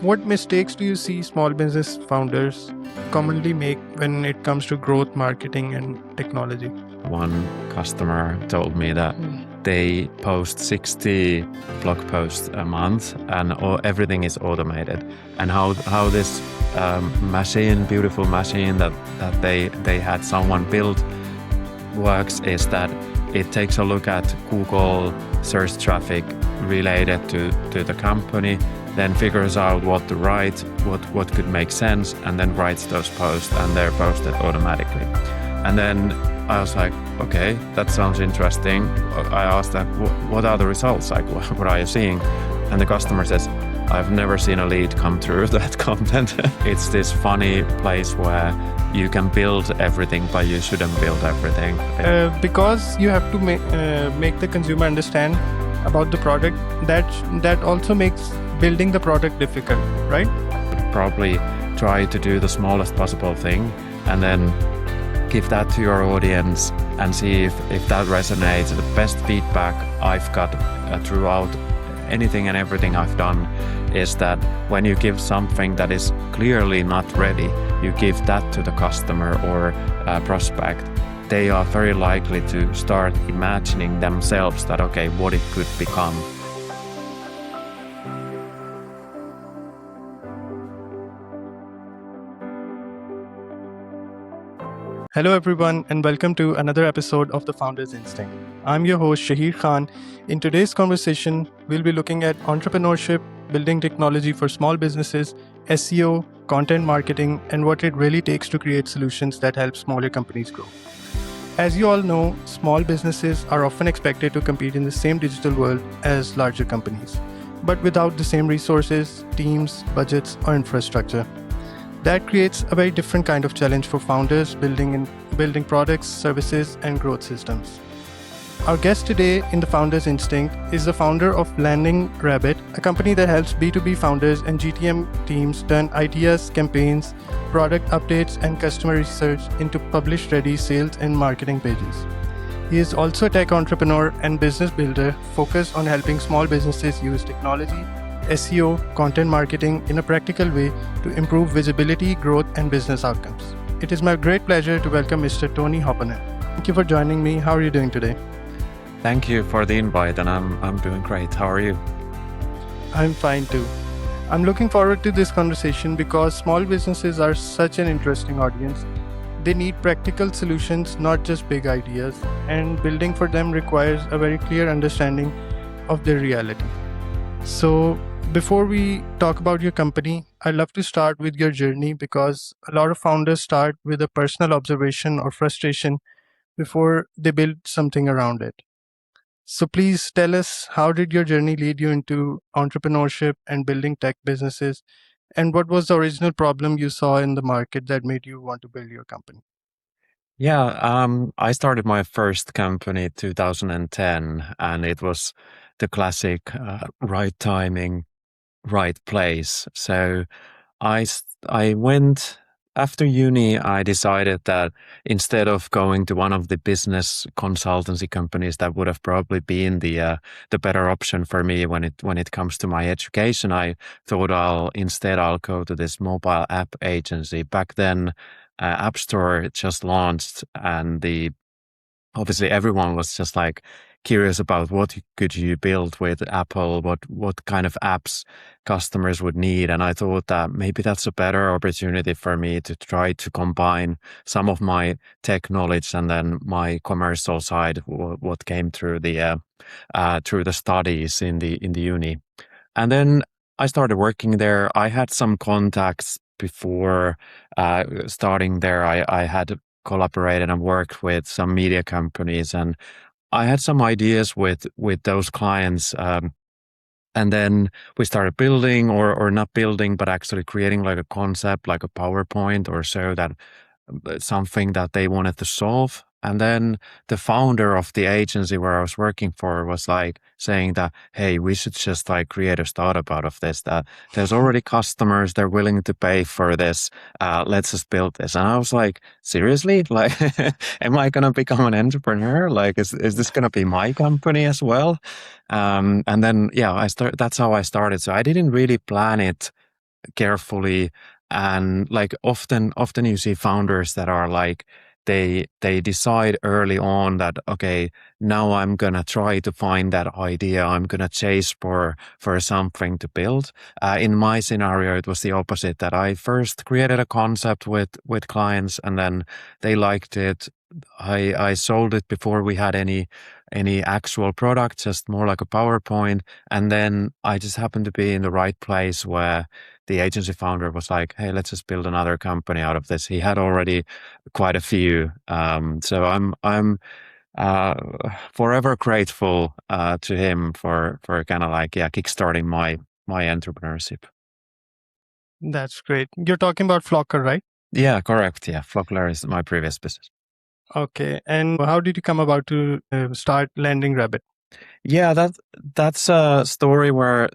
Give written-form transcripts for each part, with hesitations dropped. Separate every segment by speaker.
Speaker 1: What mistakes do you see small business founders commonly make when it comes to growth, marketing, and technology?
Speaker 2: One customer told me that they post 60 blog posts a month and everything is automated. And how this beautiful machine that they had someone build works is that it takes a look at Google search traffic related to the company, then figures out what to write, what could make sense, and then writes those posts, and they're posted automatically. And then I was like, okay, that sounds interesting. I asked them, what are the results? Like, what are you seeing? And the customer says, I've never seen a lead come through that content. It's this funny place where you can build everything, but you shouldn't build everything.
Speaker 1: Because you have to make the consumer understand about the product, that also makes building the product difficult, right?
Speaker 2: Probably try to do the smallest possible thing and then give that to your audience and see if that resonates. The best feedback I've got throughout anything and everything I've done is that when you give something that is clearly not ready, you give that to the customer or prospect, they are very likely to start imagining themselves that, okay, what it could become.
Speaker 1: Hello everyone and welcome to another episode of The Founder's Instinct. I'm your host Shaheer Khan. In today's conversation, we'll be looking at entrepreneurship, building technology for small businesses, SEO, content marketing, and what it really takes to create solutions that help smaller companies grow. As you all know, small businesses are often expected to compete in the same digital world as larger companies, but without the same resources, teams, budgets, or infrastructure. That creates a very different kind of challenge for founders building products, services, and growth systems. Our guest today in The Founder's Instinct is the founder of LandingRabbit, a company that helps B2B founders and GTM teams turn ideas, campaigns, product updates, and customer research into publish-ready sales and marketing pages. He is also a tech entrepreneur and business builder focused on helping small businesses use technology, SEO, content marketing in a practical way to improve visibility, growth, and business outcomes. It is my great pleasure to welcome Mr. Toni Hopponen. Thank you for joining me. How are you doing today?
Speaker 2: Thank you for the invite, and I'm doing great. How are you?
Speaker 1: I'm fine too. I'm looking forward to this conversation because small businesses are such an interesting audience. They need practical solutions, not just big ideas, and building for them requires a very clear understanding of their reality. So, before we talk about your company, I'd love to start with your journey because a lot of founders start with a personal observation or frustration before they build something around it. So please tell us, how did your journey lead you into entrepreneurship and building tech businesses? And what was the original problem you saw in the market that made you want to build your company?
Speaker 2: Yeah, I started my first company 2010, and it was the classic right timing, right place. So I went after uni. I decided that instead of going to one of the business consultancy companies, that would have probably been the better option for me when it comes to my education. I thought I'll go to this mobile app agency. Back then, App Store just launched, and obviously everyone was just like curious about what could you build with Apple, what kind of apps customers would need. And I thought that maybe that's a better opportunity for me to try to combine some of my tech knowledge and then my commercial side, what came through the studies in the uni. And then I started working there. I had some contacts before starting there. I had collaborated and worked with some media companies, and I had some ideas with those clients. And then we started building or not building, but actually creating like a concept, like a PowerPoint or so, that something that they wanted to solve. And then the founder of the agency where I was working for was like saying that, hey, we should just like create a startup out of this, that there's already customers, they're willing to pay for this. Let's just build this. And I was like, seriously? Like, am I going to become an entrepreneur? Like, is this going to be my company as well? And then, yeah, that's how I started. So I didn't really plan it carefully. And like often you see founders that are like, they decide early on that, okay, now I'm gonna try to find that idea. I'm gonna chase for something to build. In my scenario, it was the opposite. That I first created a concept with clients, and then they liked it. I sold it before we had any actual product, just more like a PowerPoint. And then I just happened to be in the right place where the agency founder was like, "Hey, let's just build another company out of this." He had already quite a few, so I'm uh, forever grateful to him for kind of like, yeah, kickstarting my entrepreneurship.
Speaker 1: That's great. You're talking about Flocker, right?
Speaker 2: Yeah, correct. Yeah, Flockler is my previous business.
Speaker 1: Okay. And how did you come about to start LandingRabbit?
Speaker 2: Yeah, that's a story where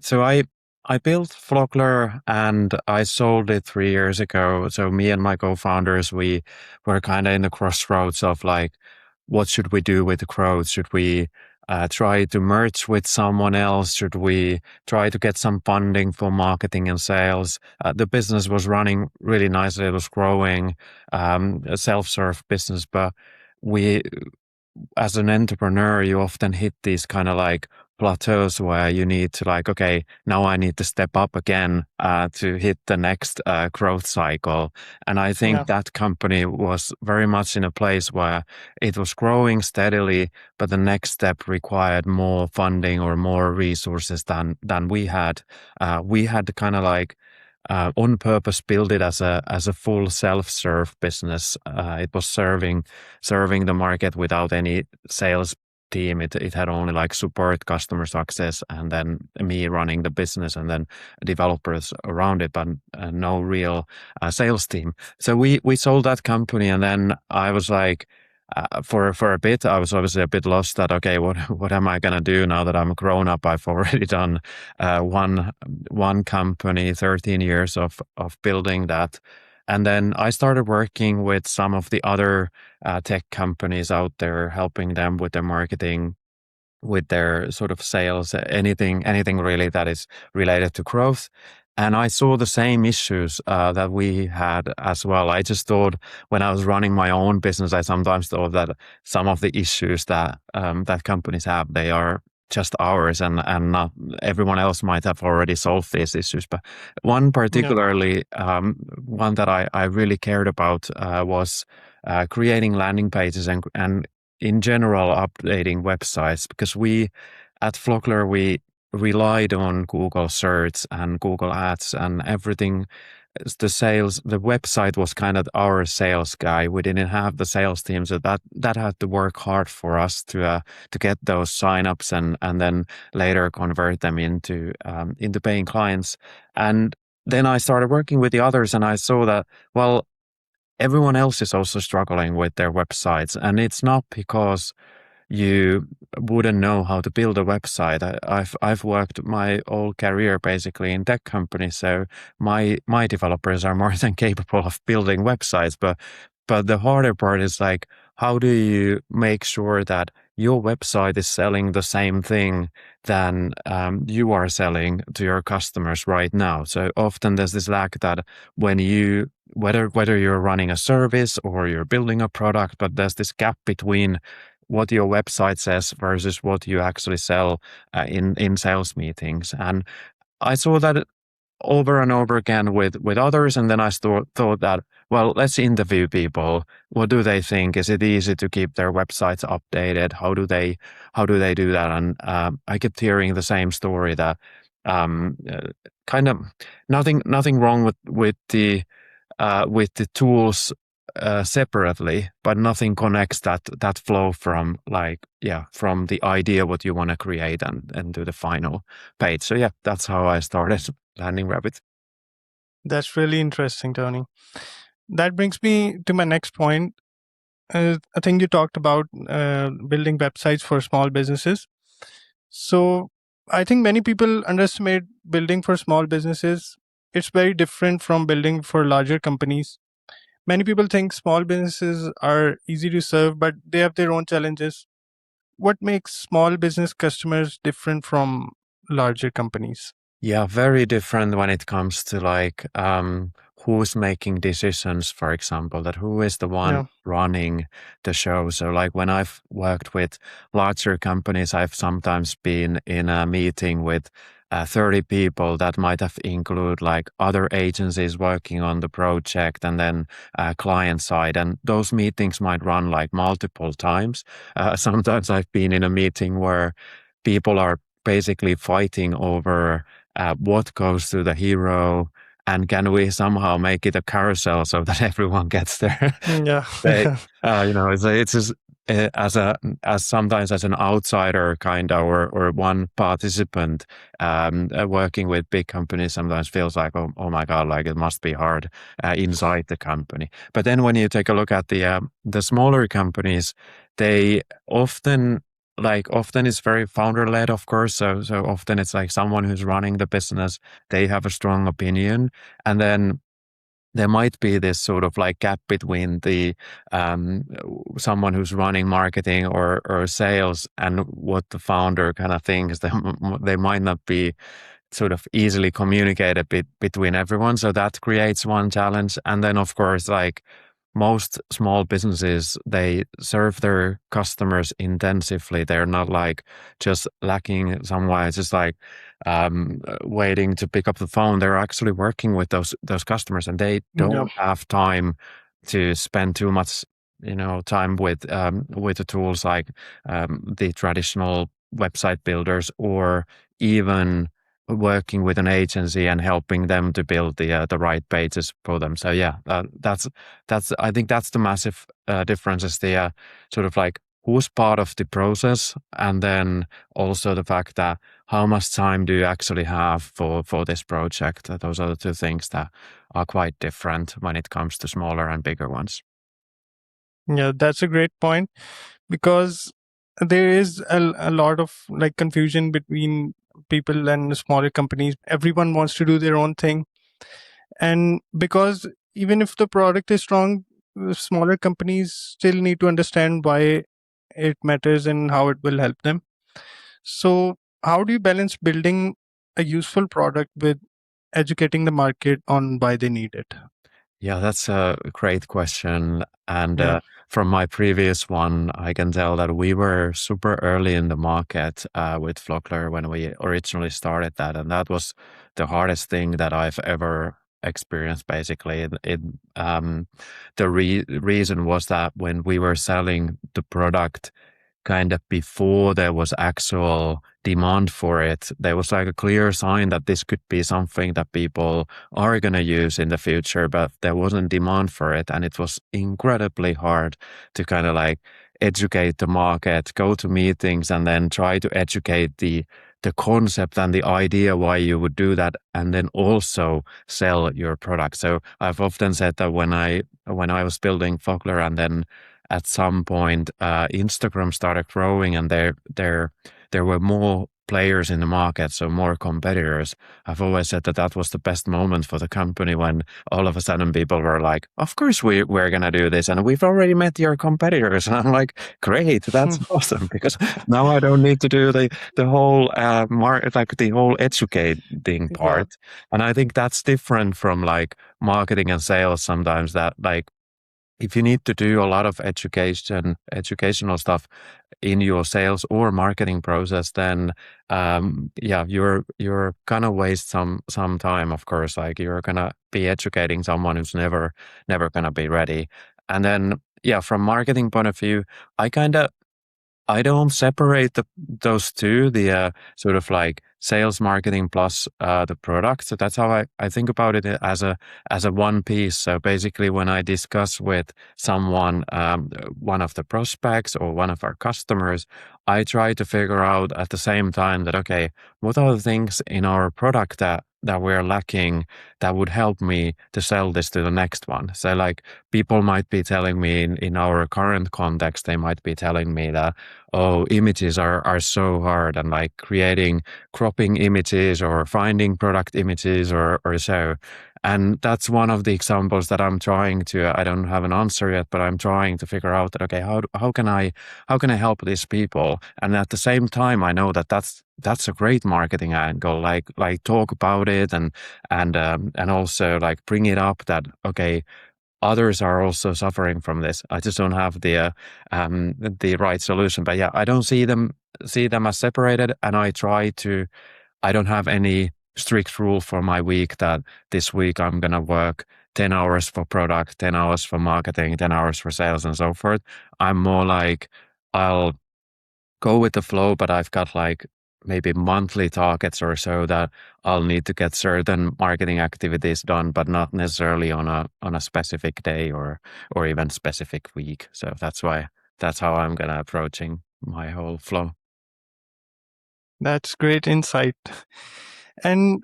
Speaker 2: I built Flockler and I sold it 3 years ago. So me and my co-founders, we were kind of in the crossroads of like, what should we do with the growth? Should we try to merge with someone else? Should we try to get some funding for marketing and sales? The business was running really nicely; it was growing, a self-serve business, but we as an entrepreneur, you often hit these kind of like plateaus where you need to like, okay, now I need to step up again to hit the next growth cycle. And I think
Speaker 1: Yeah.
Speaker 2: that company was very much in a place where it was growing steadily, but the next step required more funding or more resources than we had. We had to kind of like on purpose build it as a full self-serve business. It was serving the market without any sales team. It had only like support, customer success, and then me running the business, and then developers around it, but no real sales team. So we sold that company, and then I was like, for a bit, I was obviously a bit lost. That okay, what am I gonna do now that I'm a grown up? I've already done one company, 13 years of building that. And then I started working with some of the other tech companies out there, helping them with their marketing, with their sort of sales, anything really that is related to growth. And I saw the same issues that we had as well. I just thought when I was running my own business, I sometimes thought that some of the issues that companies have, they are just ours, and not everyone else might have already solved these issues. But one
Speaker 1: Yeah.
Speaker 2: particularly, one that I really cared about was creating landing pages and in general updating websites, because we at Flockler we relied on Google search and Google ads and everything. The website was kind of our sales guy. We didn't have the sales team, so that had to work hard for us to get those signups and then later convert them into paying clients. And then I started working with the others, and I saw that, well, everyone else is also struggling with their websites. And it's not because you wouldn't know how to build a website. I've worked my whole career basically in tech companies, so my developers are more than capable of building websites. But the harder part is like, how do you make sure that your website is selling the same thing than you are selling to your customers right now? So often there's this lack that when you whether you're running a service or you're building a product, but there's this gap between what your website says versus what you actually sell in sales meetings. And I saw that over and over again with others, and then I thought that, well, let's interview people. What do they think? Is it easy to keep their websites updated? How do they do that? And I kept hearing the same story that um, uh, kind of nothing wrong with the tools separately, but nothing connects that flow from like, yeah, from the idea what you want to create and to the final page. So yeah, that's how I started LandingRabbit.
Speaker 1: That's really interesting, Tony. That brings me to my next point. I think you talked about building websites for small businesses. So I think many people underestimate building for small businesses. It's very different from building for larger companies. Many people think small businesses are easy to serve, but they have their own challenges. What makes small business customers different from larger companies?
Speaker 2: Yeah, very different when it comes to like who's making decisions, for example, that who is the one
Speaker 1: Yeah.
Speaker 2: running the show. So like when I've worked with larger companies, I've sometimes been in a meeting with 30 people that might have include like other agencies working on the project and then client side. And those meetings might run like multiple times. Sometimes I've been in a meeting where people are basically fighting over what goes to the hero, and can we somehow make it a carousel so that everyone gets there?
Speaker 1: Yeah.
Speaker 2: They,
Speaker 1: Yeah.
Speaker 2: it's just as sometimes as an outsider kind of or one participant working with big companies sometimes feels like oh my god, like it must be hard inside the company. But then when you take a look at the smaller companies, they often often it's very founder led, of course. So often it's like someone who's running the business, they have a strong opinion, and then there might be this sort of like gap between the um, someone who's running marketing or sales and what the founder kind of thinks. They might not be sort of easily communicated between everyone. So that creates one challenge. And then, of course, like most small businesses, they serve their customers intensively. They're not like just lacking someone, just like waiting to pick up the phone. They're actually working with those customers, and they
Speaker 1: Yeah.
Speaker 2: don't have time to spend too much, time with the tools like the traditional website builders or even working with an agency and helping them to build the right pages for them. So yeah, that's I think that's the massive difference is the sort of like who's part of the process, and then also the fact that how much time do you actually have for this project. Those are the two things that are quite different when it comes to smaller and bigger ones.
Speaker 1: Yeah, that's a great point, because there is a lot of like confusion between people and smaller companies. Everyone wants to do their own thing. And because even if the product is strong, smaller companies still need to understand why it matters and how it will help them. So, how do you balance building a useful product with educating the market on why they need it?
Speaker 2: Yeah, that's a great question. And
Speaker 1: Yeah.
Speaker 2: from my previous one, I can tell that we were super early in the market with Flockler when we originally started that. And that was the hardest thing that I've ever experienced, basically. The reason was that when we were selling the product, kind of before there was actual demand for it, there was like a clear sign that this could be something that people are going to use in the future, but there wasn't demand for it. And it was incredibly hard to kind of like educate the market, go to meetings, and then try to educate the concept and the idea why you would do that, and then also sell your product. So I've often said that when I was building Fogler, and then at some point Instagram started growing, and there were more players in the market, so more competitors. I've always said that that was the best moment for the company when all of a sudden people were like, "Of course we're gonna do this, and we've already met your competitors." And I'm like, "Great, that's awesome!" Because now I don't need to do the whole like the whole educating
Speaker 1: Yeah.
Speaker 2: part. And I think that's different from like marketing and sales sometimes. That like if you need to do a lot of educational stuff in your sales or marketing process, then yeah, you're gonna waste some time. Of course, like you're gonna be educating someone who's never gonna be ready. And then yeah, from marketing point of view, I kind of I don't separate those two, the sort of like sales marketing plus the product. So that's how I think about it as a one piece. So basically, when I discuss with someone, one of the prospects or one of our customers, I try to figure out at the same time that, okay, what are the things in our product that we're lacking that would help me to sell this to the next one. So like people might be telling me in our current context, they might be telling me that, oh, images are so hard, and like cropping images or finding product images or so. And that's one of the examples that I'm trying to, I don't have an answer yet, but I'm trying to figure out that, okay, how can I help these people? And at the same time, I know that that's a great marketing angle, like talk about it and also like bring it up that, okay, others are also suffering from this. I just don't have the right solution. But yeah, I don't see them as separated, and I don't have any strict rule for my week that this week I'm gonna work 10 hours for product, 10 hours for marketing, 10 hours for sales, and so forth. I'm more like I'll go with the flow, but I've got like maybe monthly targets or so that I'll need to get certain marketing activities done, but not necessarily on a specific day or even specific week. So that's how I'm gonna approaching my whole flow.
Speaker 1: That's great insight. And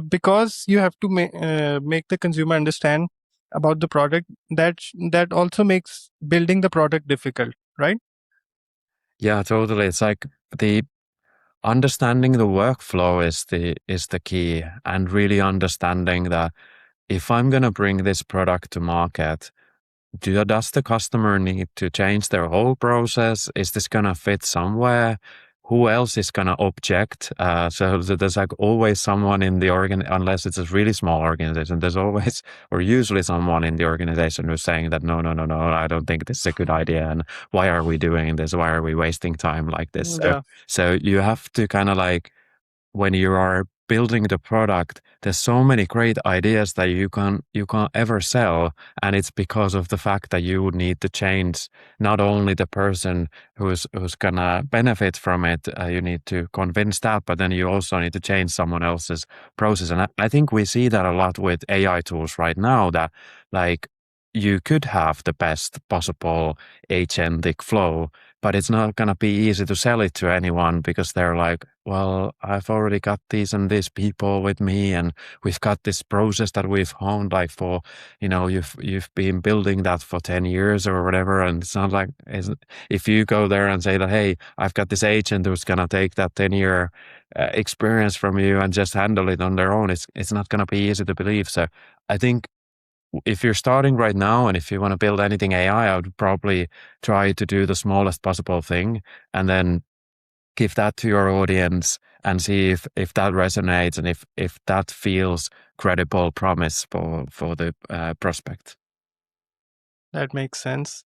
Speaker 1: because you have to make the consumer understand about the product, that also makes building the product difficult, right?
Speaker 2: Yeah, totally. It's like the understanding the workflow is the key, and really understanding that if I'm gonna bring this product to market, does the customer need to change their whole process? Is this gonna fit somewhere? Who else is gonna object? So there's like always someone in the unless it's a really small organization, there's always or usually someone in the organization who's saying that no, I don't think this is a good idea, and why are we doing this? Why are we wasting time like this? So
Speaker 1: Yeah,
Speaker 2: so you have to kind of like when you are building the product, there's so many great ideas that you can't ever sell, and it's because of the fact that you would need to change not only the person who's gonna benefit from it. You need to convince that, but then you also need to change someone else's process. And I think we see that a lot with AI tools right now. That like you could have the best possible agentic flow, but it's not going to be easy to sell it to anyone because they're like, well, I've already got these and these people with me, and we've got this process that we've honed like for, you've been building that for 10 years or whatever. And it's not like, if you go there and say that, hey, I've got this agent who's going to take that 10-year experience from you and just handle it on their own, it's not going to be easy to believe. So I think if you're starting right now and if you want to build anything AI, I would probably try to do the smallest possible thing and then give that to your audience and see if that resonates and if that feels credible promise for the prospect.
Speaker 1: that makes sense.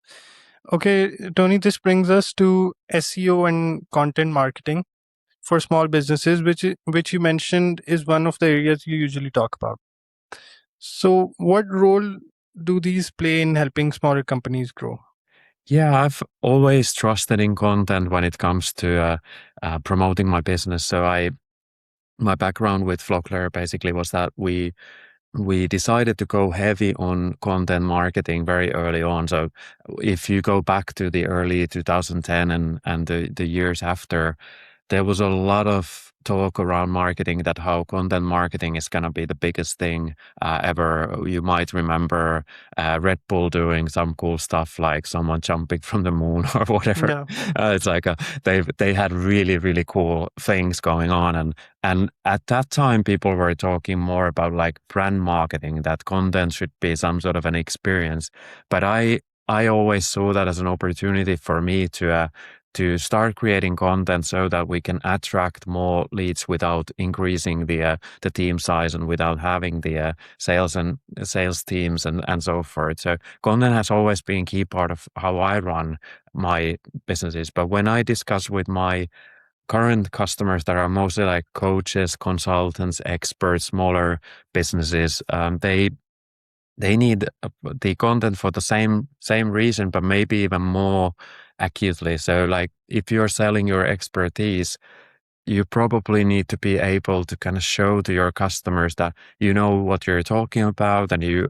Speaker 1: Okay, Tony, this brings us to SEO and content marketing for small businesses, which you mentioned is one of the areas you usually talk about. So, what role do these play in helping smaller companies grow?
Speaker 2: Yeah, I've always trusted in content when it comes to promoting my business. So my background with Flockler basically was that we decided to go heavy on content marketing very early on. So if you go back to the early 2010 and the years after, there was a lot of talk around marketing that how content marketing is going to be the biggest thing ever. You might remember Red Bull doing some cool stuff like someone jumping from the moon or whatever.
Speaker 1: Yeah,
Speaker 2: It's like they had really, really cool things going on. And at that time, people were talking more about like brand marketing, that content should be some sort of an experience. But I always saw that as an opportunity for me to start creating content so that we can attract more leads without increasing the team size and without having the sales teams and so forth. So content has always been a key part of how I run my businesses. But when I discuss with my current customers that are mostly like coaches, consultants, experts, smaller businesses, they need the content for the same reason, but maybe even more acutely. So like if you're selling your expertise, you probably need to be able to kind of show to your customers that you know what you're talking about and you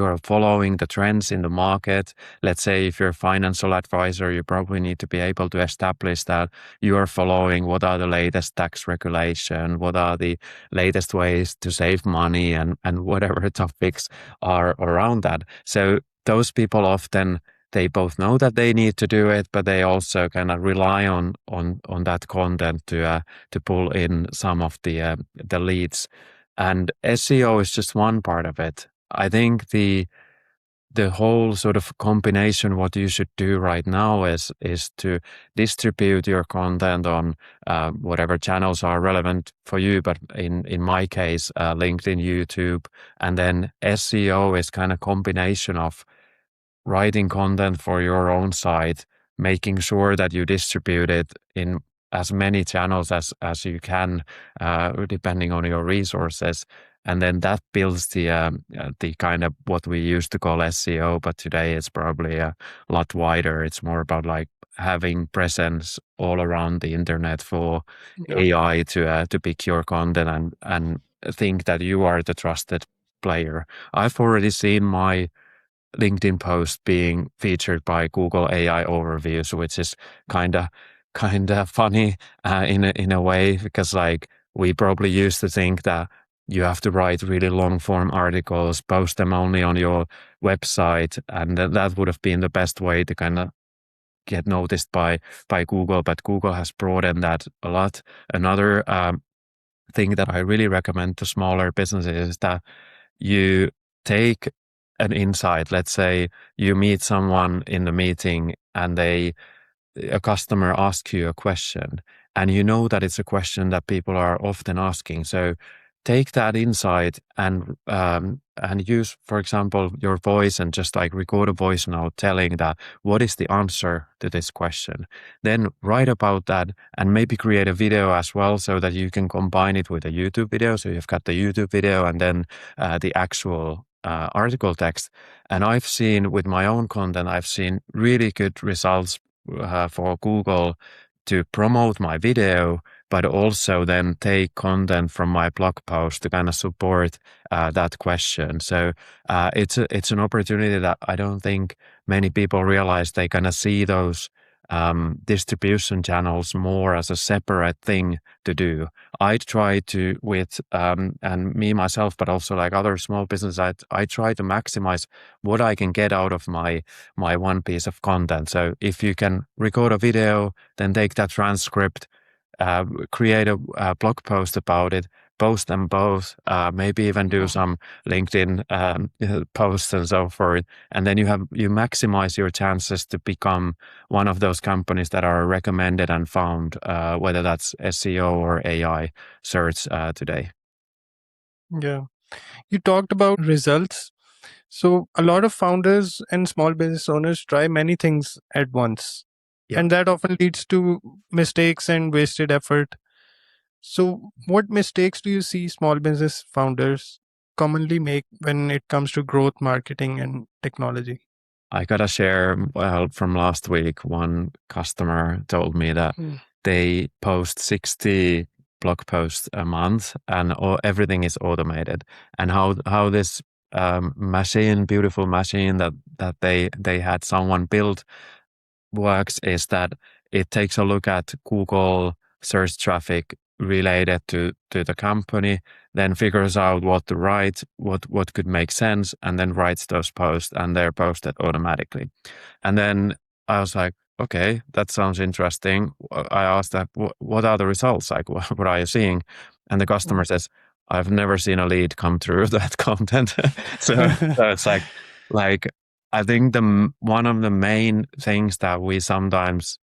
Speaker 2: are following the trends in the market. Let's say if you're a financial advisor, you probably need to be able to establish that you are following what are the latest tax regulation, what are the latest ways to save money and whatever topics are around that. So those people often they both know that they need to do it, but they also kind of rely on that content to pull in some of the leads. And SEO is just one part of it. I think the whole sort of combination, what you should do right now is to distribute your content on whatever channels are relevant for you. But in my case, LinkedIn, YouTube, and then SEO is kind of combination of writing content for your own site, making sure that you distribute it in as many channels as you can, depending on your resources. And then that builds the kind of what we used to call SEO, but today it's probably a lot wider. It's more about like having presence all around the internet for
Speaker 1: Yeah.
Speaker 2: AI to pick your content and think that you are the trusted player. I've already seen my LinkedIn post being featured by Google AI overviews, which is kind of funny in a way, because like we probably used to think that you have to write really long form articles, post them only on your website, and that would have been the best way to kind of get noticed by Google. But Google has broadened that a lot. Another thing that I really recommend to smaller businesses is that you take an insight. Let's say you meet someone in the meeting and a customer asks you a question, and you know that it's a question that people are often asking. So take that insight and use, for example, your voice, and just like record a voice note telling that what is the answer to this question. Then write about that and maybe create a video as well, so that you can combine it with a YouTube video. So you've got the YouTube video and then the actual article text. And I've seen with my own content, I've seen really good results for Google to promote my video, but also then take content from my blog post to kind of support that question. So it's an opportunity that I don't think many people realize. They kind of see those distribution channels more as a separate thing to do. I try to and me myself, but also like other small businesses, I try to maximize what I can get out of my one piece of content. So if you can record a video, then take that transcript, create a blog post about it, post them both, maybe even do some LinkedIn posts and so forth. And then you maximize your chances to become one of those companies that are recommended and found, whether that's SEO or AI search today.
Speaker 1: Yeah. You talked about results. So a lot of founders and small business owners try many things at once.
Speaker 2: Yeah.
Speaker 1: And that often leads to mistakes and wasted effort. So what mistakes do you see small business founders commonly make when it comes to growth, marketing, and technology?
Speaker 2: I gotta share, well, from last week, one customer told me that
Speaker 1: Hmm.
Speaker 2: they post 60 blog posts a month, and everything is automated. And how this beautiful machine that they had someone build works is that it takes a look at Google search traffic related to the company, then figures out what to write, what could make sense, and then writes those posts, and they're posted automatically. And then I was like, okay, that sounds interesting. I asked that, what are the results? Like, what are you seeing? And the customer says, I've never seen a lead come through that content. So it's like I think one of the main things that we sometimes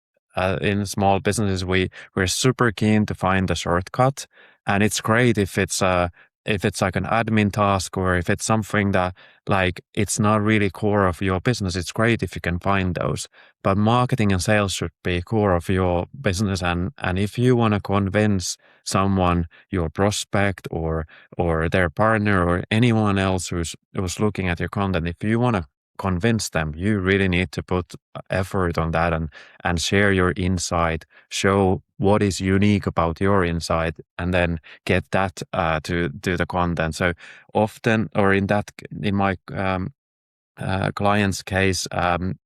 Speaker 2: in small businesses, we're super keen to find the shortcut, and it's great if it's like an admin task, or if it's something that like it's not really core of your business. It's great if you can find those, but marketing and sales should be core of your business. And if you want to convince someone, your prospect or their partner or anyone else who's looking at your content, if you want to convince them, you really need to put effort on that and share your insight, show what is unique about your insight, and then get that to the content. So often, or in my client's case,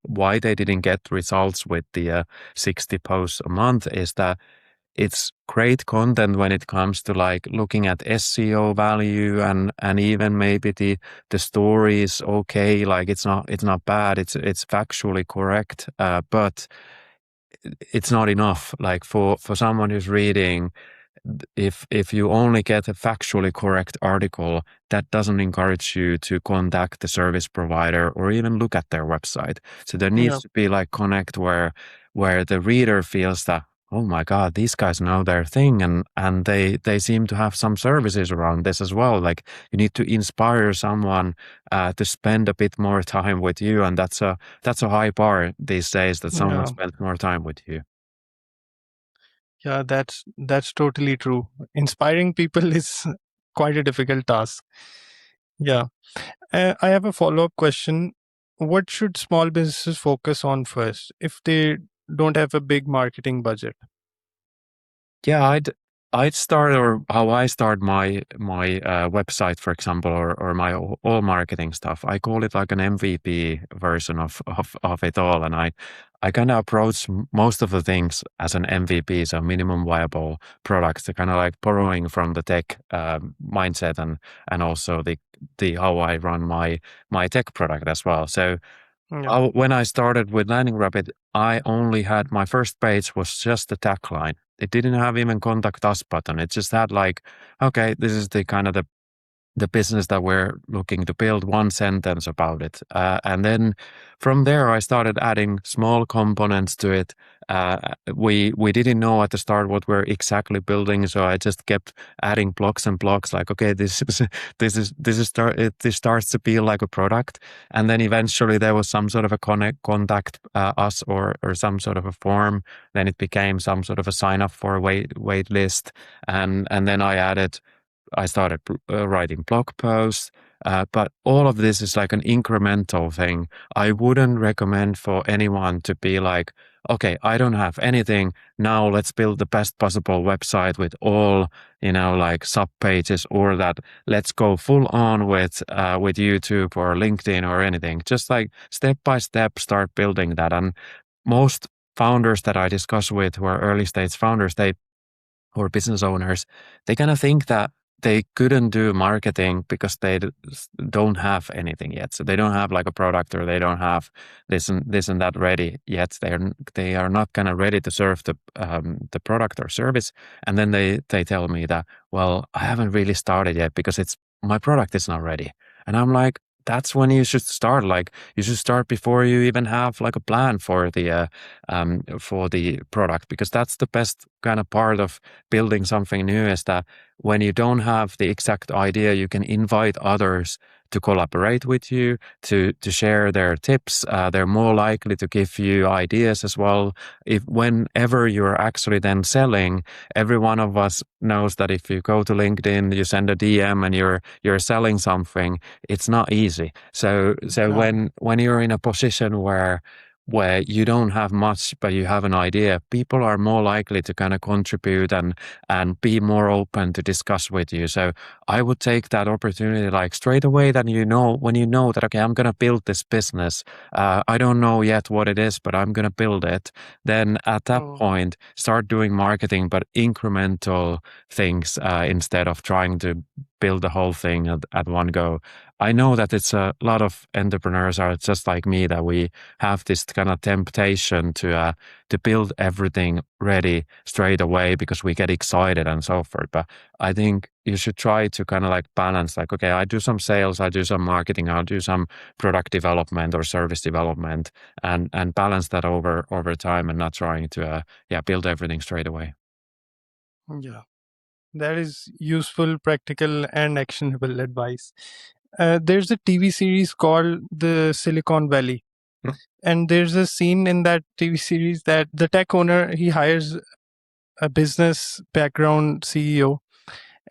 Speaker 2: why they didn't get results with the 60 posts a month is that it's great content when it comes to like looking at SEO value, and even maybe the story is okay, like it's not bad, it's factually correct, but it's not enough. Like for someone who's reading If you only get a factually correct article, that doesn't encourage you to contact the service provider or even look at their website. So there
Speaker 1: Yeah.
Speaker 2: needs to be like connect where the reader feels that, oh my God, these guys know their thing, and they seem to have some services around this as well. Like you need to inspire someone to spend a bit more time with you, and that's a high bar these days, that someone
Speaker 1: Yeah.
Speaker 2: spends more time with you.
Speaker 1: Yeah, that's totally true. Inspiring people is quite a difficult task. Yeah. I have a follow-up question. What should small businesses focus on first if they don't have a big marketing budget?
Speaker 2: Yeah, I'd start, or how I start my website, for example, or my all marketing stuff. I call it like an MVP version of it all, and I kind of approach most of the things as an MVP, so minimum viable products. To kind of like borrowing from the tech mindset, and also the how I run my tech product as well. So
Speaker 1: Yeah.
Speaker 2: when I started with LandingRabbit, I only had my first page was just the tagline. It didn't have even contact us button. It just had like, okay, this is the kind of the business that we're looking to build, one sentence about it. And then from there, I started adding small components to it. We didn't know at the start what we're exactly building, so I just kept adding blocks and blocks. Like, okay, this starts to feel like a product, and then eventually there was some sort of a contact us, or some sort of a form. Then it became some sort of a sign up for a wait list, and then I started writing blog posts, but all of this is like an incremental thing. I wouldn't recommend for anyone to be like, okay, I don't have anything. Now let's build the best possible website with all, like sub pages, or that let's go full on with YouTube or LinkedIn or anything. Just like step by step, start building that. And most founders that I discuss with, who are early stage founders, or business owners, they kind of think that they couldn't do marketing because they don't have anything yet. So they don't have like a product, or they don't have this and that ready yet. They are not kind of ready to serve the product or service. And then they tell me that, well, I haven't really started yet because it's my product is not ready. And I'm like, that's when you should start. Like you should start before you even have like a plan for the product, because that's the best kind of part of building something new, is that when you don't have the exact idea, you can invite others to collaborate with you, to share their tips. They're more likely to give you ideas as well. If whenever you're actually then selling, every one of us knows that if you go to LinkedIn, you send a DM and you're selling something, it's not easy. So
Speaker 1: Yeah.
Speaker 2: when you're in a position where you don't have much, but you have an idea, people are more likely to kind of contribute and be more open to discuss with you. So I would take that opportunity like straight away, that when you know that, okay, I'm going to build this business. I don't know yet what it is, but I'm going to build it. Then at that
Speaker 1: Oh,
Speaker 2: point, start doing marketing, but incremental things, instead of trying to build the whole thing at one go. I know that it's a lot of entrepreneurs are just like me, that we have this kind of temptation to build everything ready straight away because we get excited and so forth. But I think you should try to kind of like balance, like, okay, I do some sales, I do some marketing, I'll do some product development or service development, and balance that over time, and not trying to build everything straight away.
Speaker 1: yeah. That is useful, practical, and actionable advice. There's a TV series called The Silicon Valley,
Speaker 2: Mm.
Speaker 1: and there's a scene in that TV series that the tech owner he hires a business background CEO,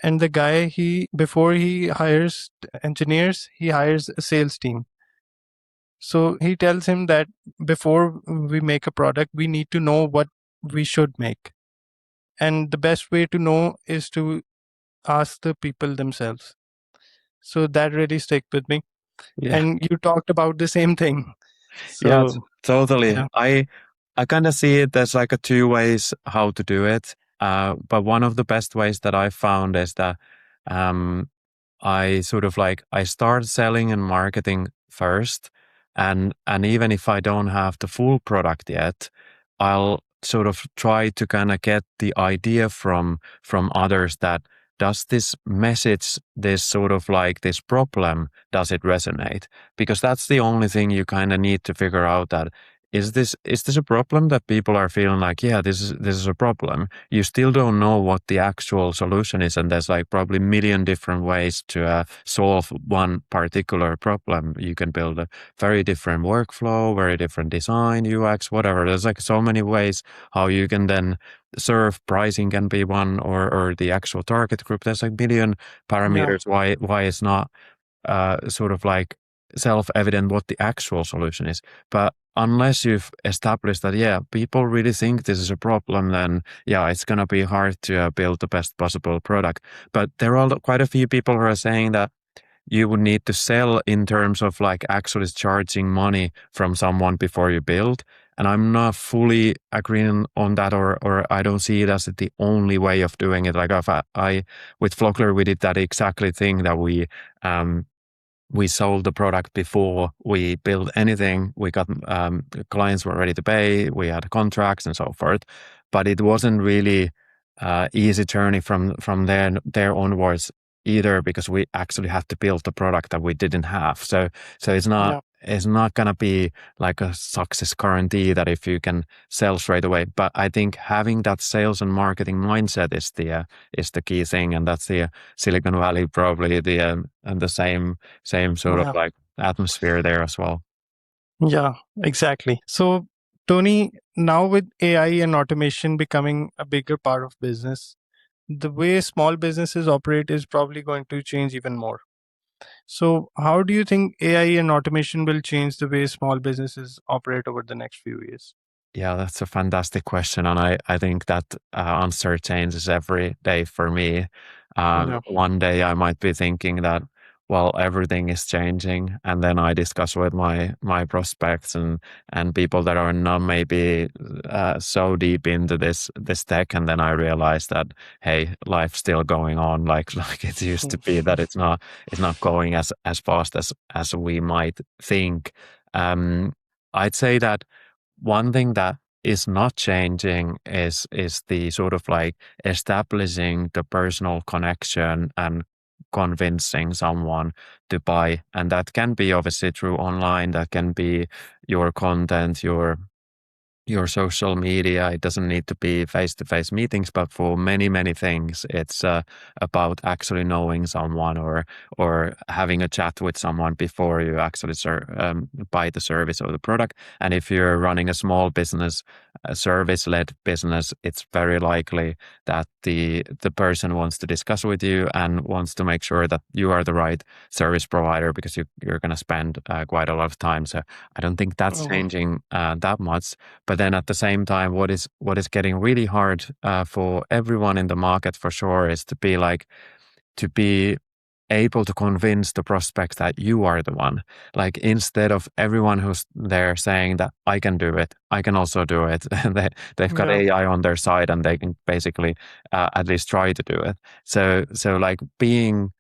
Speaker 1: and the guy he before he hires engineers, he hires a sales team. So he tells him that before we make a product, we need to know what we should make, and the best way to know is to ask the people themselves. So that really stuck with me.
Speaker 2: Yeah.
Speaker 1: And you talked about the same thing.
Speaker 2: Yeah,
Speaker 1: So
Speaker 2: totally.
Speaker 1: yeah.
Speaker 2: I kind of see it as like a two ways how to do it. But one of the best ways that I found is that um, I sort of like I start selling and marketing first, and even if I don't have the full product yet, I'll sort of try to kind of get the idea from others that does this message, this sort of like this problem, does it resonate? Because that's the only thing you kind of need to figure out, that is this a problem that people are feeling like, yeah, this is a problem. You still don't know what the actual solution is, and there's like probably a million different ways to solve one particular problem. You can build a very different workflow, very different design, UX, whatever. There's like so many ways how you can then serve. Pricing can be one, or the actual target group. There's like million
Speaker 1: Yeah.
Speaker 2: parameters why it's not sort of like self-evident what the actual solution is. But unless you've established that, yeah, people really think this is a problem, then yeah, it's going to be hard to build the best possible product. But there are quite a few people who are saying that you would need to sell in terms of like actually charging money from someone before you build. And I'm not fully agreeing on that, or I don't see it as the only way of doing it. Like I with Flockler, we did that exactly thing, that we sold the product before we built anything. We got clients were ready to pay. We had contracts and so forth, but it wasn't really easy journey from there onwards either, because we actually had to build the product that we didn't have. So
Speaker 1: Yeah.
Speaker 2: it's not gonna be like a success guarantee that if you can sell straight away. But I think having that sales and marketing mindset is the key thing, and that's the Silicon Valley probably and the same sort of
Speaker 1: Yeah.
Speaker 2: like atmosphere there as well.
Speaker 1: Yeah, exactly. So, Tony, now with AI and automation becoming a bigger part of business, the way small businesses operate is probably going to change even more. So, how do you think AI and automation will change the way small businesses operate over the next few years?
Speaker 2: Yeah, that's a fantastic question. And I think that answer changes every day for me.
Speaker 1: Yeah.
Speaker 2: One day I might be thinking that, well, everything is changing. And then I discuss with my prospects and people that are not maybe so deep into this tech. And then I realize that, hey, life's still going on like it used to be, that it's not going as fast as we might think. Um, I'd say that one thing that is not changing is the sort of like establishing the personal connection and convincing someone to buy. And that can be obviously through online, that can be your content, your social media. It doesn't need to be face-to-face meetings, but for many, many things, it's about actually knowing someone, or having a chat with someone before you actually buy the service or the product. And if you're running a small business, a service-led business, it's very likely that the person wants to discuss with you and wants to make sure that you are the right service provider, because you're going to spend quite a lot of time. So I don't think that's
Speaker 1: Mhm.
Speaker 2: changing that much. But then at the same time, what is getting really hard for everyone in the market for sure is to be able to convince the prospects that you are the one. Like, instead of everyone who's there saying that I can do it, I can also do it. They've got
Speaker 1: Yeah.
Speaker 2: AI on their side, and they can basically at least try to do it. So like being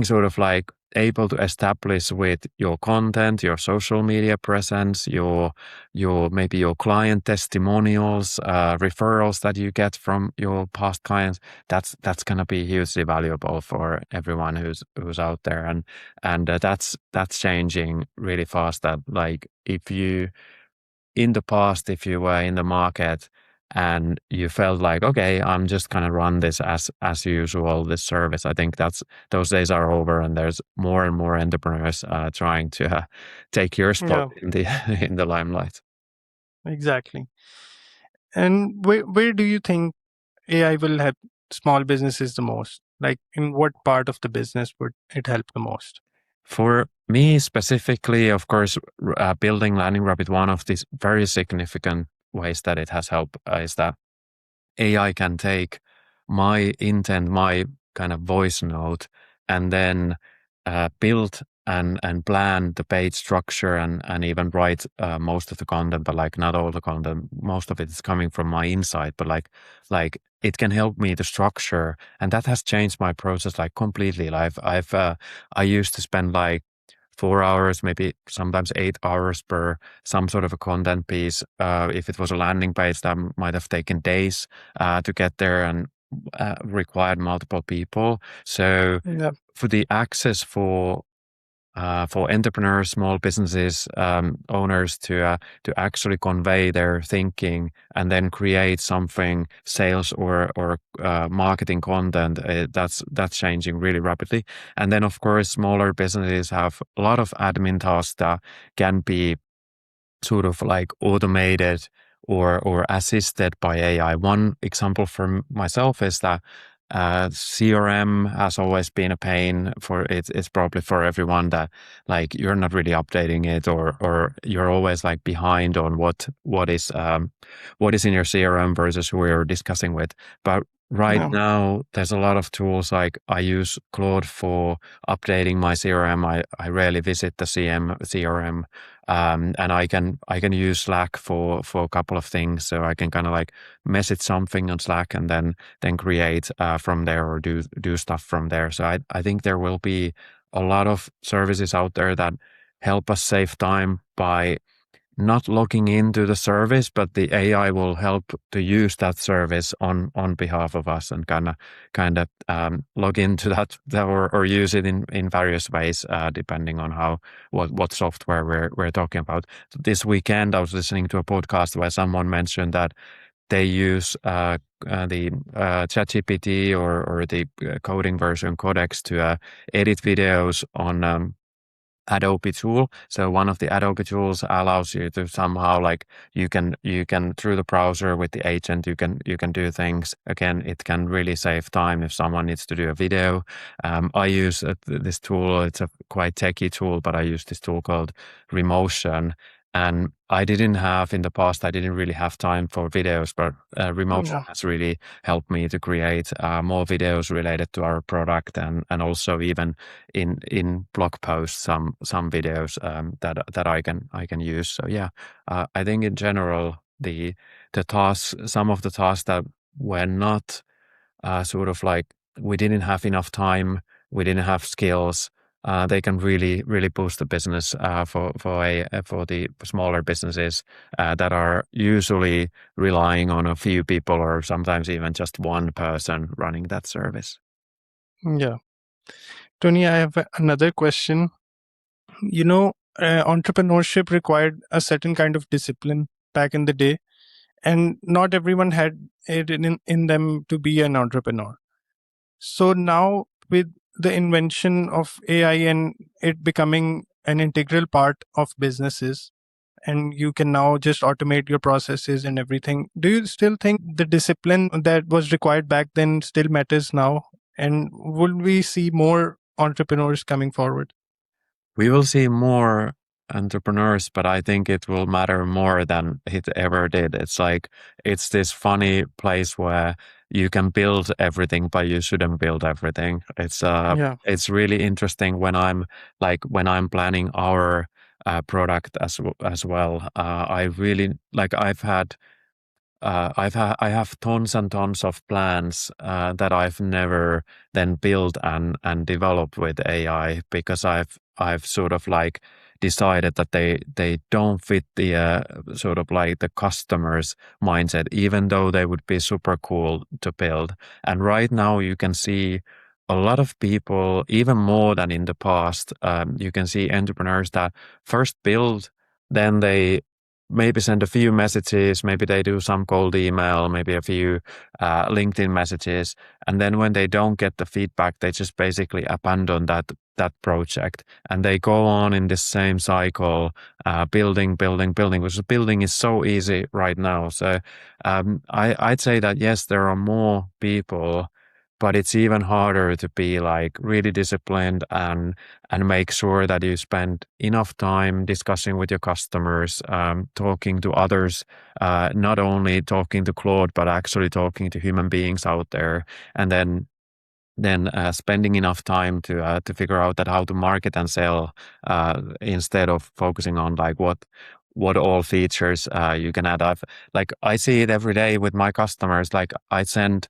Speaker 2: sort of like able to establish with your content, your social media presence, your maybe your client testimonials, referrals that you get from your past clients, that's going to be hugely valuable for everyone who's out there. And that's changing really fast. That like, if you in the past, if you were in the market and you felt like, okay, I'm just gonna run this as usual, this service, I think those days are over, and there's more and more entrepreneurs trying to take your spot
Speaker 1: Yeah,
Speaker 2: in the in the limelight.
Speaker 1: exactly. And where do you think AI will help small businesses the most? Like, in what part of the business would it help the most?
Speaker 2: For me specifically, of course, building LandingRabbit, one of these very significant ways that it has helped is that AI can take my intent, my kind of voice note, and then build and plan the page structure, and even write most of the content, but like not all the content. Most of it is coming from my insight, but like it can help me to structure, and that has changed my process like completely. I used to spend like 4 hours, maybe sometimes 8 hours per some sort of a content piece. If it was a landing page, that might have taken days to get there and required multiple people. So
Speaker 1: Yeah.
Speaker 2: for the access for entrepreneurs, small businesses, owners to actually convey their thinking and then create something, sales or marketing content, that's changing really rapidly. And then of course, smaller businesses have a lot of admin tasks that can be sort of like automated or assisted by AI. One example for myself is that CRM has always been a pain for it. It's probably for everyone that like you're not really updating it or you're always like behind on what is in your CRM versus who you're discussing with. But right
Speaker 1: Yeah.
Speaker 2: now, there's a lot of tools like I use Claude for updating my CRM. I rarely visit the CRM, and I can use Slack for a couple of things. So I can kind of like message something on Slack and then create from there or do stuff from there. So I think there will be a lot of services out there that help us save time by not logging into the service, but the AI will help to use that service on behalf of us and kind of log into that or use it in various ways depending on what software we're talking about. This weekend, I was listening to a podcast where someone mentioned that they use the ChatGPT or the coding version Codex to edit videos on Adobe tool. So one of the Adobe tools allows you to somehow like you can through the browser with the agent you can do things. Again, it can really save time if someone needs to do a video. I use this tool. It's a quite techy tool, but I use this tool called Remotion. And I didn't have in the past. I didn't really have time for videos, but Remotion
Speaker 1: Yeah.
Speaker 2: has really helped me to create more videos related to our product and also even in blog posts some videos that I can use. So yeah, I think in general the tasks, some of the tasks that were not sort of like we didn't have enough time, we didn't have skills. They can really boost the business for the smaller businesses that are usually relying on a few people or sometimes even just one person running that service.
Speaker 1: Yeah. Tony, I have another question. Entrepreneurship required a certain kind of discipline back in the day, and not everyone had it in them to be an entrepreneur. So now, with the invention of AI and it becoming an integral part of businesses, and you can now just automate your processes and everything, do you still think the discipline that was required back then still matters now? And will we see more entrepreneurs coming forward?
Speaker 2: We will see more entrepreneurs, but I think it will matter more than it ever did. It's like it's this funny place where you can build everything, but you shouldn't build everything.
Speaker 1: Yeah.
Speaker 2: It's really interesting when I'm planning our product as well. I really like I have tons and tons of plans that I've never then built and developed with AI because I've sort of like decided that they don't fit the sort of like the customer's mindset, even though they would be super cool to build. And right now you can see a lot of people, even more than in the past. You can see entrepreneurs that first build, then they maybe send a few messages, maybe they do some cold email, maybe a few LinkedIn messages, and then when they don't get the feedback, they just basically abandon that project, and they go on in this same cycle, building, which building is so easy right now. So I'd say that yes, there are more people, but it's even harder to be like really disciplined and make sure that you spend enough time discussing with your customers, talking to others, not only talking to Claude, but actually talking to human beings out there, and then spending enough time to figure out that how to market and sell instead of focusing on like what all features you can add. I see it every day with my customers. Like I send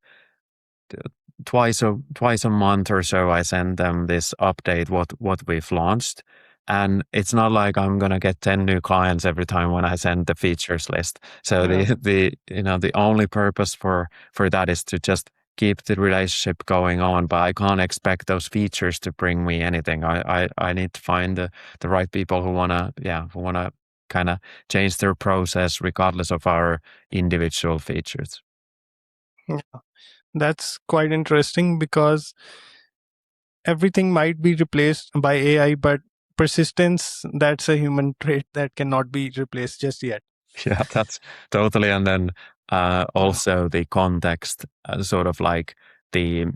Speaker 2: twice a month or so, I send them this update what we've launched, And it's not like I'm gonna get 10 new clients every time when I send the features list. So
Speaker 1: Yeah.
Speaker 2: the only purpose for that is to just keep the relationship going on. But I can't expect those features to bring me anything. I need to find the right people who wanna kind of change their process regardless of our individual features.
Speaker 1: Yeah. That's quite interesting because everything might be replaced by AI, but persistence, that's a human trait that cannot be replaced just yet.
Speaker 2: Yeah, that's totally. And then
Speaker 1: Yeah.
Speaker 2: also the context, sort of like the.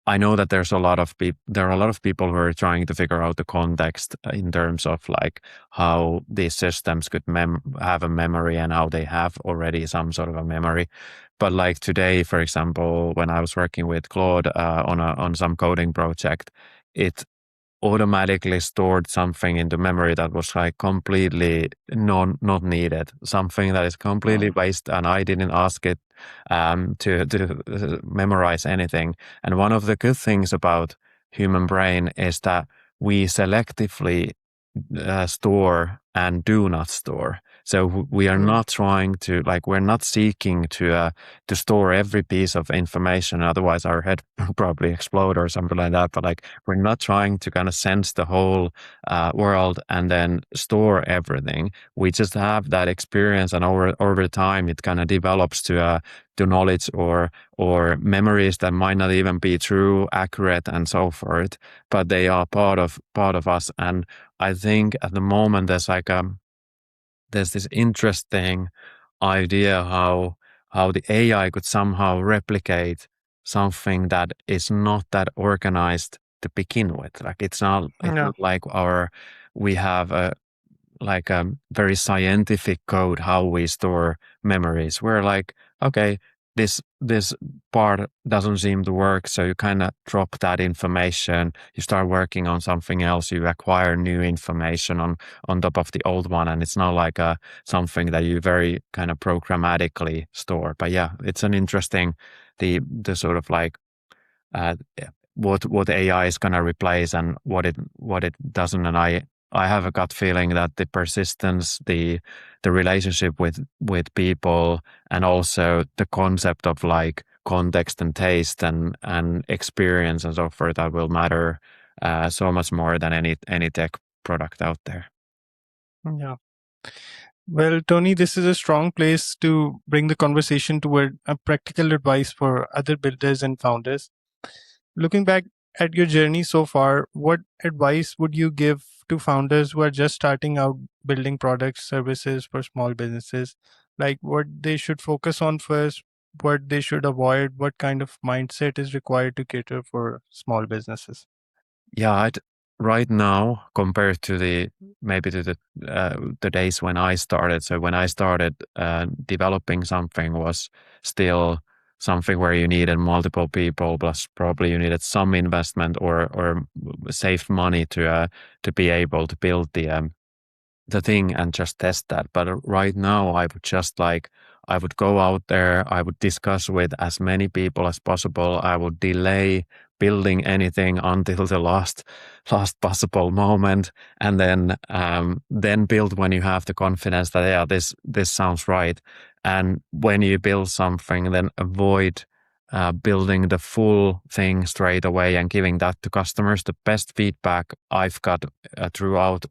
Speaker 2: I know that there's a lot of people. There are a lot of people who are trying to figure out the context in terms of like how these systems could have a memory and how they have already some sort of a memory. But like today, for example, when I was working with Claude on some coding project, it automatically stored something into memory that was like completely not needed, something that is completely
Speaker 1: Mm.
Speaker 2: waste, and I didn't ask it to memorize anything. And one of the good things about human brain is that we selectively store and do not store. So we are
Speaker 1: Mm.
Speaker 2: not trying to, like, we're not seeking to store every piece of information. Otherwise, our head will probably explode or something like that. But like, we're not trying to kind of sense the whole world and then store everything. We just have that experience, and over time, it kind of develops to knowledge or memories that might not even be true, accurate, and so forth. But they are part of us. And I think at the moment there's this interesting idea how the AI could somehow replicate something that is not that organized to begin with. Like it's
Speaker 1: Yeah.
Speaker 2: not like we have a like a very scientific code how we store memories. We're like, okay, this part doesn't seem to work, so you kind of drop that information. You start working on something else. You acquire new information on top of the old one, and it's not like something that you very kind of programmatically store. But yeah, it's an interesting the sort of like uh, what AI is going to replace and what it doesn't. And I have a gut feeling that the persistence, the relationship with people, and also the concept of like context and taste and experience and so forth, that will matter so much more than any tech product out there.
Speaker 1: Yeah. Well, Tony, this is a strong place to bring the conversation toward a practical advice for other builders and founders. Looking back at your journey so far, what advice would you give to founders who are just starting out building products, services for small businesses? Like what they should focus on first, what they should avoid, what kind of mindset is required to cater for small businesses?
Speaker 2: Yeah, right now compared to the days when I started. So when I started, developing something was still something where you needed multiple people, plus probably you needed some investment or saved money to be able to build the thing and just test that. But right now, I would go out there, I would discuss with as many people as possible. I would delay building anything until the last possible moment, and then build when you have the confidence that, yeah, this sounds right. And when you build something, then avoid building the full thing straight away and giving that to customers. The best feedback I've got throughout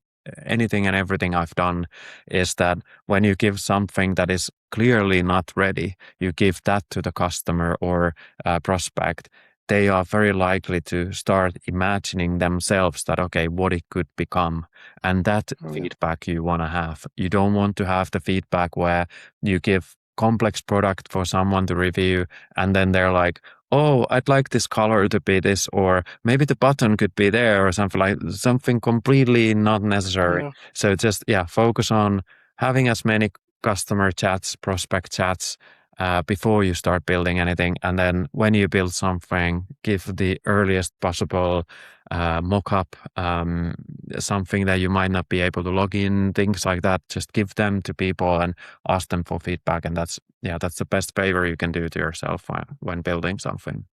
Speaker 2: anything and everything I've done is that when you give something that is clearly not ready, you give that to the customer or prospect, they are very likely to start imagining themselves that, okay, what it could become. And that
Speaker 1: Yeah.
Speaker 2: feedback you want to have. You don't want to have the feedback where you give complex product for someone to review and then they're like, oh, I'd like this color to be this, or maybe the button could be there, or something completely not necessary.
Speaker 1: Yeah.
Speaker 2: So just, yeah, focus on having as many customer chats, prospect chats, before you start building anything. And then when you build something, give the earliest possible mock-up, something that you might not be able to log in, things like that. Just give them to people and ask them for feedback. And that's the best favor you can do to yourself when building something.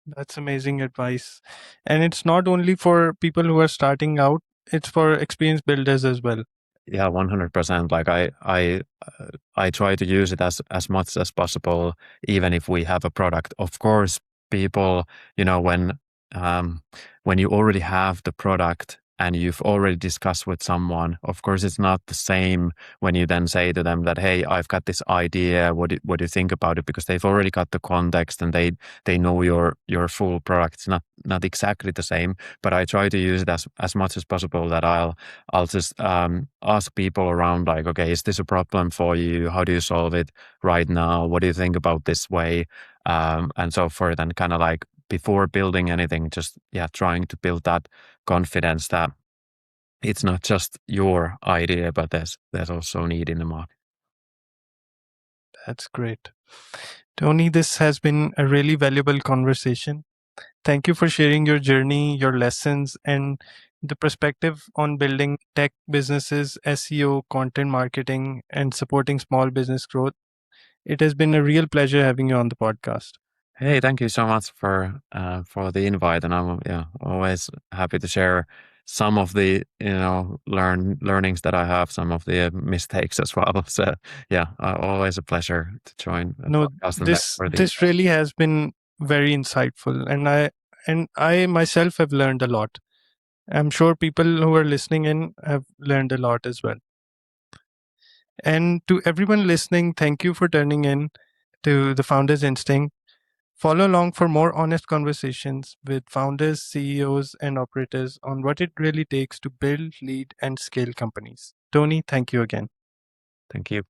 Speaker 1: That's amazing advice. And it's not only for people who are starting out, it's for experienced builders as well.
Speaker 2: Yeah, 100%. Like I try to use it as much as possible, even if we have a product. Of course, people, you know, um, when you already have the product and you've already discussed with someone, of course, it's not the same when you then say to them that, "Hey, I've got this idea. What do you think about it?" Because they've already got the context and they know your full product. It's not exactly the same, but I try to use it as much as possible that I'll just ask people around, like, okay, is this a problem for you? How do you solve it right now? What do you think about this way? And so forth. And kind of like before building anything, just, yeah, trying to build that confidence that it's not just your idea, but there's also a need in the market.
Speaker 1: That's great. Tony, this has been a really valuable conversation. Thank you for sharing your journey, your lessons, and the perspective on building tech businesses, SEO, content marketing, and supporting small business growth. It has been a real pleasure having you on the podcast.
Speaker 2: Hey, thank you so much for the invite, and I'm, yeah, always happy to share some of the, learnings that I have, some of the mistakes as well. So yeah, always a pleasure to join a
Speaker 1: No,
Speaker 2: podcast and thanks
Speaker 1: this
Speaker 2: for the
Speaker 1: this
Speaker 2: invite.
Speaker 1: really has been very insightful, and I myself have learned a lot. I'm sure people who are listening in have learned a lot as well. And to everyone listening, thank you for turning in to the Founders Instinct. Follow along for more honest conversations with founders, CEOs, and operators on what it really takes to build, lead, and scale companies. Tony, thank you again.
Speaker 2: Thank you.